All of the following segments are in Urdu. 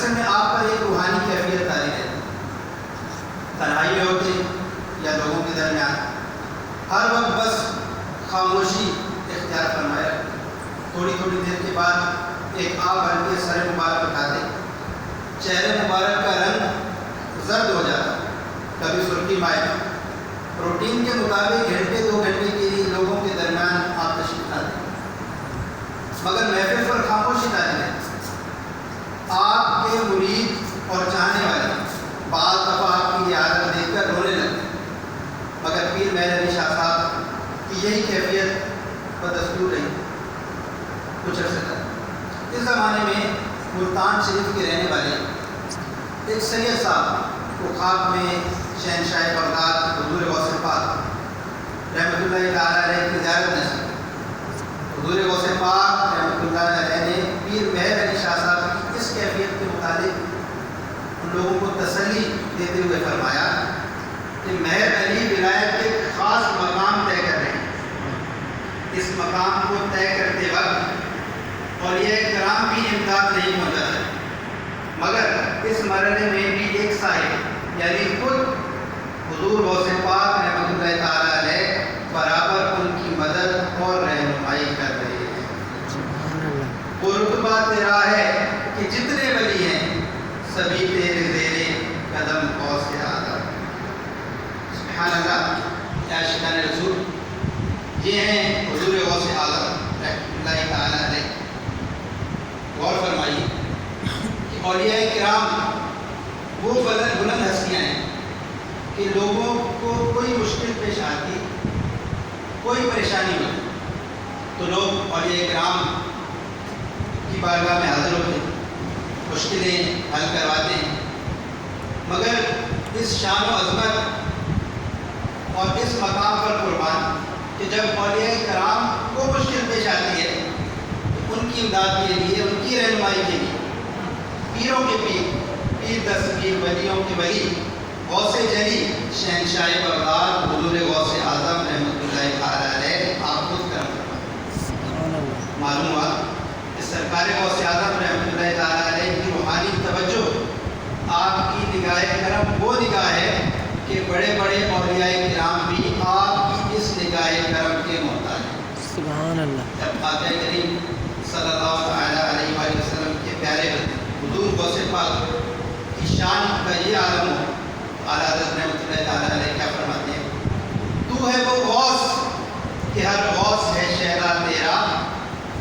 اصل میں آپ پر ایک روحانی کیفیت تاری ہے، تنہائی میں ہوتے یا لوگوں کے درمیان، ہر وقت بس خاموشی اختیار فرمایا، تھوڑی تھوڑی دیر کے بعد ایک آب بھر کے سر مبارک اٹھاتے، چہرے مبارک کا رنگ زرد ہو جاتا، کبھی سرخی مائل، روٹین کے مطابق گھنٹے 2 گھنٹے کے لیے لوگوں کے درمیان آپ تشریف لاتے، مگر محفل پر خاموشی تاری ہے۔ آپ کے مرید اور چاہنے والے بعض دفعہ آپ کی یہ عادت دیکھ کر رونے لگتے، مگر پیر مہر علی شاہ صاحب کی یہی کیفیت بدستور رہی کچھ عرصے تک۔ اس زمانے میں ملتان شریف کے رہنے والے ایک سید صاحب کو خواب میں شہنشاہ بغداد حضور غوث پاک رحمۃ اللہ تعالیٰ علیہ کی زیارت نصیب۔ حضور غوث پاک رحمۃ اللہ علیہ نے پیر مہر علی شاہ صاحب کی اس کیفیت کے متعلق ان لوگوں کو تسلی دیتے ہوئے فرمایا کہ مہر علی ولایت کے ایک خاص مقام طے کر رہے ہیں، اس مقام کو طے کرتے وقت اولیاء کرام بھی امداد نہیں پہنچا سکے، مگر اس مرحلے میں بھی ایک صاحب یعنی خود حضور غوث پاک رحمۃ اللہ تعالیٰ علیہ برابر ان کی مدد اور رہنمائی کر رہے ہیں۔ وہ رتبہ تیرا ہے کہ جتنے ولی ہیں سبھی تیرے زیر قدم غوث اعظم۔ سبحان اللہ، یا عاشقان رسول، یہ ہیں حضور غوث اعظم رحمۃ اللہ تعالیٰ علیہ۔ غور فرمائیے کہ اولیاء کرام وہ بلند ہستیاں ہیں کہ لوگوں کو کوئی مشکل پیش آتی، کوئی پریشانی ہوتی تو لوگ اولیاء کرام کی بارگاہ میں حاضر ہوتے، مشکلیں حل کرواتے ہیں، مگر اس شان و عظمت اور اس مقام پر قربان کہ جب اولیاء کرام کو مشکل پیش آتی ہے تو ان کی امداد کے لیے، ان کی رہنمائی کے لیے پیروں کے پیر دستگیر، ولیوں کے ولی غوث جلی شہنشاہ بغداد حضور غوث اعظم رحمۃ اللہ تعالیٰ علیہ آپ خود کرم فرمائے۔ معلوم ہوا کہ سرکار غوث اعظم رحمۃ اللہ تعالیٰ علیہ کی روحانی توجہ، آپ کی نگاہ کرم وہ نگاہ ہے کہ بڑے بڑے اولیاء کرام بھی آپ کی اس نگاہ کرم کے محتاج ہیں۔ سبحان اللہ۔ جب آقا کریم صلی اللہ علیہ وآلہ وسلم کے پیارے حضور غوث پاک کی شان کا یہ عالم ہو، اعلیٰ حضرت رحمۃ اللہ تعالیٰ علیہ کیا فرماتے ہیں؟ تو ہے وہ غوث کہ ہر غوث ہے شہرا تیرا،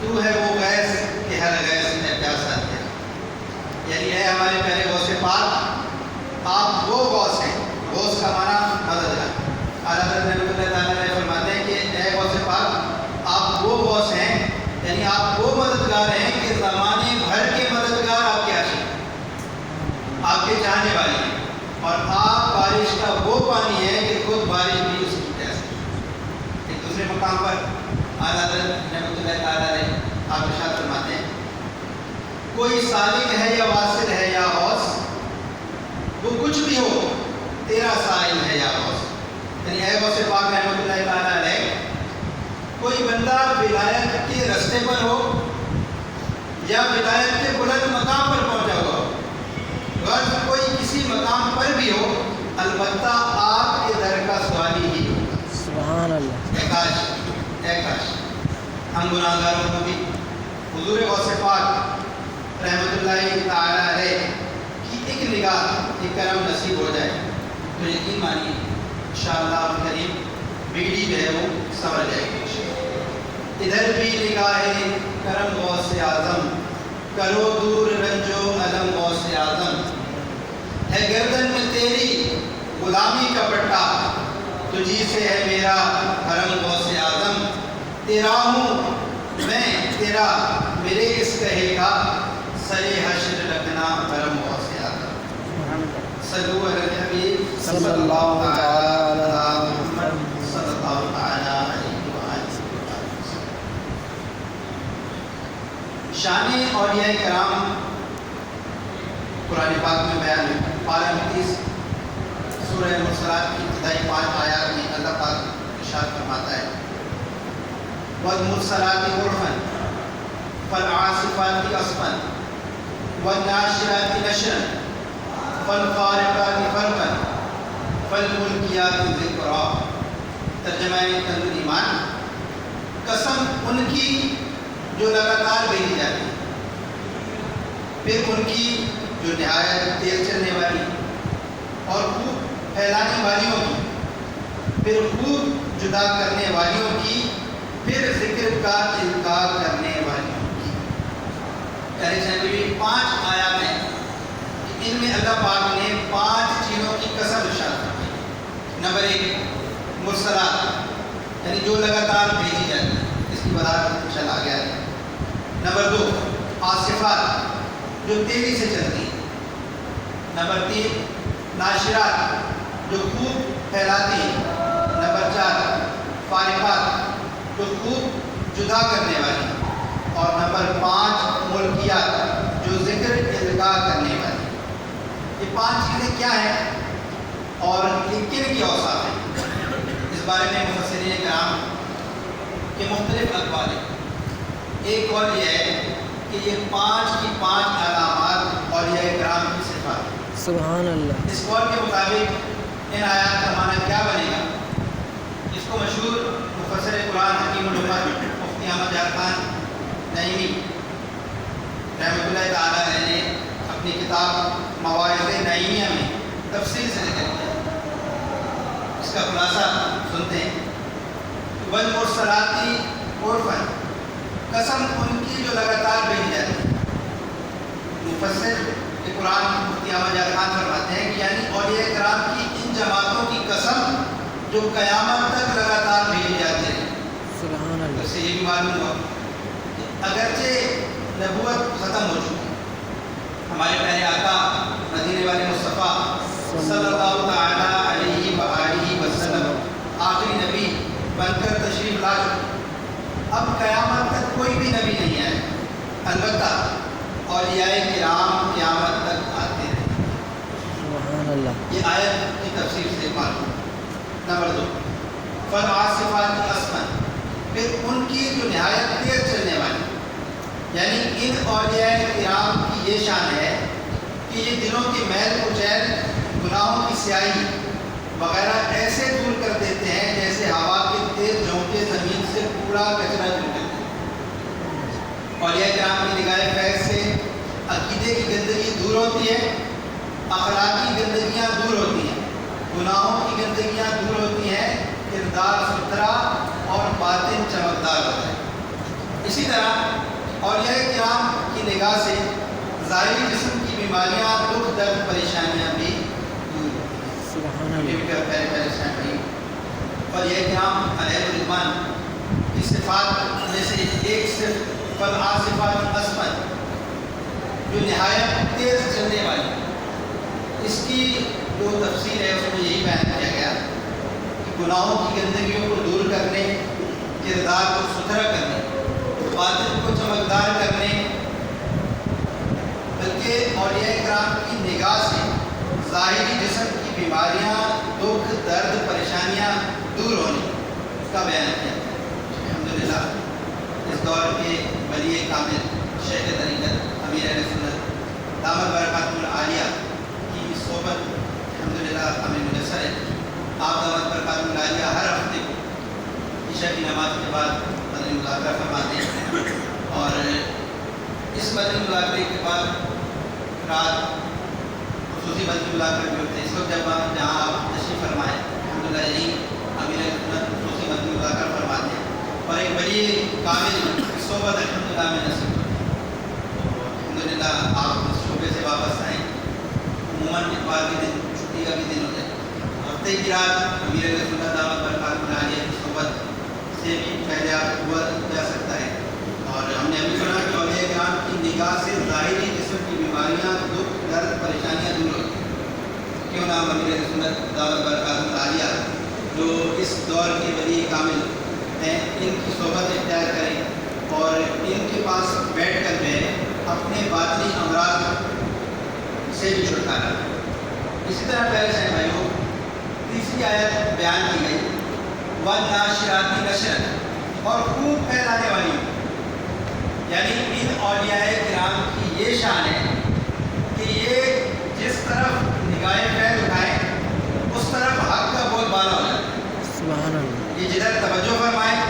تو ہے وہ غیث کہ ہر غیث ہے پیاسا تیرا۔ یعنی اے ہمارے پیارے غوث پاک، آپ وہ غوث ہیں، غوث کا معنی مددگار۔ اعلیٰ حضرت رحمۃ اللہ تعالیٰ علیہ فرماتے ہیں کہ اے غوث پاک، آپ وہ غوث ہیں، یعنی آپ وہ مددگار ہیں کہ زمانے بھر کے مددگار آپ کے عاشق، آپ کے چاہنے والے ہیں، اور آپ بارش کا وہ پانی ہے کہ خود بارش بھی اس کی پیاسی۔ ایک دوسرے مقام پر اعلیٰ حضرت رحمۃ اللہ تعالیٰ علیہ آپ ارشاد فرماتے ہیں، کوئی سالک ہے یا واصل ہے یا غوث، وہ کچھ بھی ہو تیرا سائل ہے یا غوث۔ یعنی اے غوث پاک رحمۃ اللہ تعالیٰ علیہ، کوئی بندہ ولایت کے رستے پر ہو یا ولایت کے بلند مقام پر پہنچا ہوا ہو، غرض کوئی کسی مقام پر بھی ہو، البتہ آپ کے در کا سوالی ہی ہوگا۔ سبحان اللہ۔ اے کاش ہم گناہ گاروں کو بھی حضور غوث پاک رحمۃ اللہ تعالیٰ علیہ کی ایک نگاہ، ایک کرم نصیب ہو جائے تو یقین مانیے انشاءاللہ الکریم بگڑی جو ہے وہ سنور جائے گی۔ ادھر بھی نگاہ کرم غوث اعظم، کرو دور رنجو علم غوث اعظم، ہے گردن میں تیری غلامی کا پٹا، تجھی سے ہے میرا حرم غوث اعظم، تیرا ہوں میں تیرا میرے اس کہے کا، سر حشر رکھنا حرم غوث اعظم۔ صلو علی الحبیب صلی اللہ علیہ محمد صلی اللہ علیہ وآلہ وسلم۔ شان اولیاء کرام قرآن پاک میں بیان ہے۔ پارہ 29 سورہ مرسلات کی ابتدائی 5 آیات میں اللہ پاک ارشاد فرماتا ہے، وَالْمُرْسَلَاتِ عُرْفًا فَالْعَاصِفَاتِ عَصْفًا والناشرات نشرا فالفارقات فرقا فالملقیات ذکرا. ترجمہ کنز ایمان: قسم ان کی جو لگاتار بھیجی جاتی ہے، پھر ان کی جو نہایت تیز چلنے والی اور خوب پھیلانے والیوں کی، پھر خوب جدا کرنے والیوں کی، پھر ذکر کا انکار کرنے والیوں کی. یعنی 5 آیات ہیں کہ ان میں اللہ پاک نے 5 چیزوں کی قسم ارشاد فرمائی. نمبر 1 مرسلات، یعنی جو لگاتار بھیجی جاتی ہے، اس کی وضاحت چلا گیا ہے. نمبر 2 آصفات، جو تیزی سے چلتی ہیں. نمبر 3 ناشرات، جو خوب پھیلاتی ہیں. نمبر 4 فارقات، جو خوب جدا کرنے والی. اور نمبر 5 ملکیات، جو ذکر القاء کرنے والی. یہ 5 چیزیں کیا ہیں اور یہ کن کی اوصاف ہیں؟ اس بارے میں مفسرین کرام کے مختلف اقوال ہیں. ایک قول یہ ہے کہ یہ 5 کی 5 علامات اور یہ کرام کی صفات. سبحان اللہ. اس قول کے مطابق ان آیات کا معنی کیا بنے گا؟ اس کو مشہور مفسر قرآن حکیم الامت مفتی احمد یار خان نعیمی رحمۃ اللہ تعالیٰ علیہ نے اپنی کتاب مواعظ نعیمیہ میں تفصیل سے ذکر کیا. اس کا خلاصہ سنتے ہیں. والمرسلاتی عرفا، قسم ان کی جو لگاتار بھیجی جاتی ہے. مفسر قرآن مفتی احمد یار خان فرماتے ہیں کہ یعنی اولیاء کرام کی ان جماعتوں کی قسم جو قیامت تک لگاتار بھیجی جاتی ہے. سبحان اللہ. اس سے یہ بھی معلوم ہوا کہ اگرچہ نبوت ختم ہو چکی ہے، ہمارے پیارے آقا مدینے والے مصطفیٰ صلی اللہ تعالیٰ علیہ وآلہ وسلم آخری نبی بن کر تشریف لا چکے. اب قیامت تک کوئی بھی نبی نہیں آئے. البتہ اولیاء کرام قیامت تک آتے ہیں. سبحان اللہ. یہ آیت کی تفسیر سے معلوم. نمبر 2 فالعاصفات عصفا، پھر ان کی جو نہایت تیز چلنے والی. یعنی ان اولیاء کرام کی یہ شان ہے کہ یہ دلوں کے میل کچیل، گناہوں کی سیاہی وغیرہ ایسے دور کر دیتے ہیں جیسے ہوا کے تیز جھونکے زمین سے پورا کچرا دور کرتے ہیں. اولیاء کرام کی نگاہ فیض سے عقیدے کی گندگی دور ہوتی ہے، اخلاقی گندگیاں دور ہوتی ہیں، گناہوں کی گندگیاں دور ہوتی ہیں، کردار ستھرا اور باطن چمکدار ہوتا ہے. اسی طرح اولیاء کرام کی نگاہ سے ظاہری جسم کی بیماریاں، دکھ درد پریشانیاں بھی دور ہوتی ہیں. سبحان اللہ. یہ بھی پہلے پریشان نہیں. اور یہ کرام علیہ الرضوان کی صفات میں سے ایک صرف فالعاصفات عصفا، جو نہایت تیز چلنے والی. اس کی جو تفسیر ہے اس میں یہی بیان کیا گیا کہ گناہوں کی گندگیوں کو دور کرنے، کردار کو ستھرا کرنے، باطن کو چمکدار کرنے، بلکہ اولیاء کرام کی نگاہ سے ظاہری جسم کی بیماریاں، دکھ درد پریشانیاں دور ہونے کا بیان کیا. الحمدللہ اس دور کے ولی کامل شیخ طریقت امیر اہل سنت دامت برکاتہ العالیہ کی اس صحبت الحمدللہ ہمیں میسر ہے. آپ دامت برکاتہ العالیہ ہر ہفتے کو عشاء کی نماز کے بعد مدنی مذاکرہ فرماتے ہیں، اور اس مدنی مذاکرے کے بعد رات خصوصی مدنی مذاکرے بھی ہوتے ہیں. اس وقت جب جہاں آپ تشریف فرمائیں الحمدللہ یہی امیر سنت خصوصی مدنی مذاکرہ فرماتے ہیں، اور ایک بڑی کامل صحبت الحمدللہ میں نصیب ہوتی ہے. الحمدللہ آپ اس شعبے سے واپس آئیں. عموماً اتوار کے دن چھٹی کا بھی دن ہوتا ہے. ہفتے کی رات امیر سنت دعوت برکاتہ العالیہ کی صحبت سے بھی پہلے آپ ہوا جا سکتا ہے. اور ہم نے ابھی سنا کہ اولیاء کرام کی نگاہ سے ظاہری جسم کی بیماریاں، دکھ درد پریشانیاں دور ہوتی ہیں. کیوں نہ امیر سنت دعوت برکاتہ العالیہ جو اس دور کے ولی کامل ہیں ان کی صحبت اختیار کریں اور ان کے پاس بیٹھ کر جو ہے اپنے باطنی امراض سے بھی چھٹکارا. اسی طرح پیارے صاحب بھائیوں، تیسری آیت بیان کی گئی والناشرات نشرا، اور خوب پھیلانے والی. یعنی ان اولیاء کرام کی یہ شان ہے طرف نگاہیں خیر اٹھائیں اس طرف حق کا بول بالا ہو جاتا ہے. سبحان اللہ. یہ جدھر توجہ فرمائیں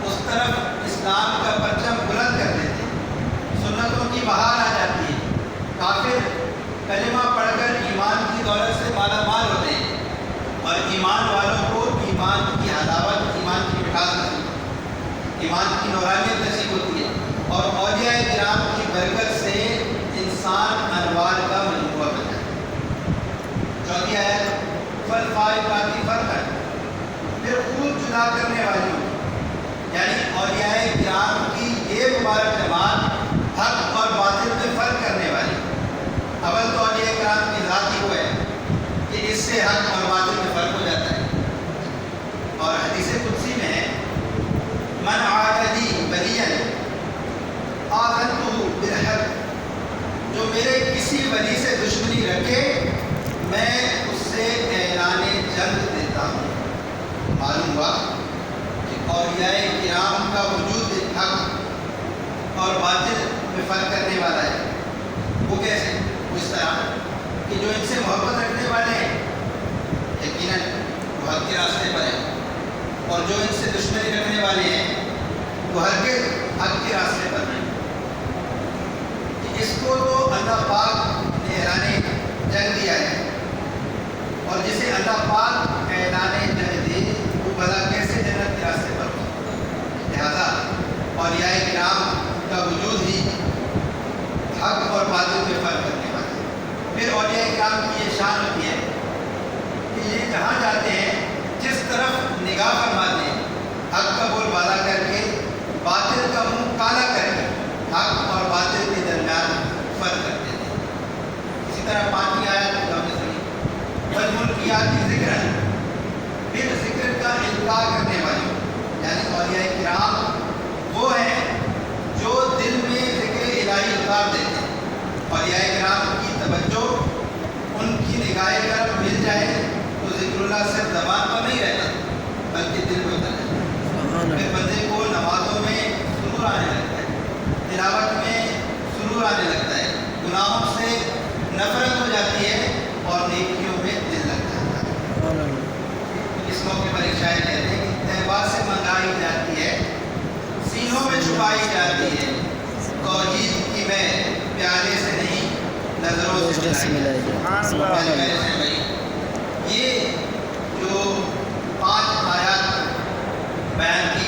اس طرف اسلام کا پرچم بلند کر دیتے ہیں. سنتوں کی بہار آ جاتی ہے. کافر کلمہ پڑھ کر ایمان کی دولت سے مالا مال ہوتے ہیں اور ایمان والوں کو ایمان کی حلاوت، ایمان کی مٹھاس نصیب ہوتی ہے، ایمان کی نورانیت نصیب ہوتی ہے اور اولیاء کرام کی برکت سے انسان انوار کا مجموعہ بن جاتا ہے. چوتھی آیت فالفارقات فرقا، پھر خوب جدا کرنے والی ہوں، یعنی اولیاء کرام کی یہ مبارک جماعت حق اور باطل میں فرق کرنے والی. اول تو اولیاء کرام کی ذات ہی وہ ہے کہ اس سے حق اور باطل میں فرق ہو جاتا ہے. اور حدیث قدسی میں ہے من عاد لی ولیا آذنته بالحرب، جو میرے کسی ولی سے دشمنی رکھے میں اس سے اعلان جنگ دیتا ہوں. معلوم ہوا کہ اولیاء کرام کا وجود حق اور باطل میں فرق کرنے والا ہے. وہ کیسے؟ اس طرح کہ جو ان سے محبت رکھنے والے ہیں یقیناً وہ حق کے راستے پر ہیں، اور جو ان سے دشمنی رکھنے والے ہیں وہ ہرگز حق کے راستے پر نہیں. اس کو تو اللہ پاک نے اعلان جنگ دیا ہے، اور جسے اللہ پاک اعلان جنگ دے وہ بھلا کیسے جنت کے راستے پر ہو. لہذا اولیاء کرام کا وجود ہی حق اور باطل میں فرق کرنے والا ہے. پھر اولیاء کرام کی یہ شان ہوتی ہے کہ یہ جہاں جاتے ہیں جس طرف نگاہ فرماتے ہیں حق کا بول بالا کر کے باطل کا منہ کالا کر کے حق اور باطل کے درمیان فرق کرتے تھے. اسی طرح 5ویں آیت میں ہم نے سنی والملکیات ذکر، پھر ذکر کا القاء کرنے والی، یعنی اولیاء کرام وہ ہیں جو دل میں ذکر الہی اتار دیتے ہیں. اولیاء کرام کی توجہ ان کی نگاہ کر مل جائے تو ذکر اللہ صرف زبان پر نہیں رہتا بلکہ دل میں اتر جاتا ہے. پھر بندے کو نمازوں میں سرور آنے لگتا ہے، تلاوت میں سرور آنے لگتا ہے، گناہوں سے نفرت ہو جاتی ہے اور نیکیوں میں دل لگ جاتا ہے. اس موقع پر ایک شاعر کہتے ہیں کہ تہوار سے منگائی جاتی ہے، سینوں میں چھپائی جاتی ہے، توحید کی میں پیالے سے نہیں نظروں سے ملائی. یہ جو 5 آیات بیان کی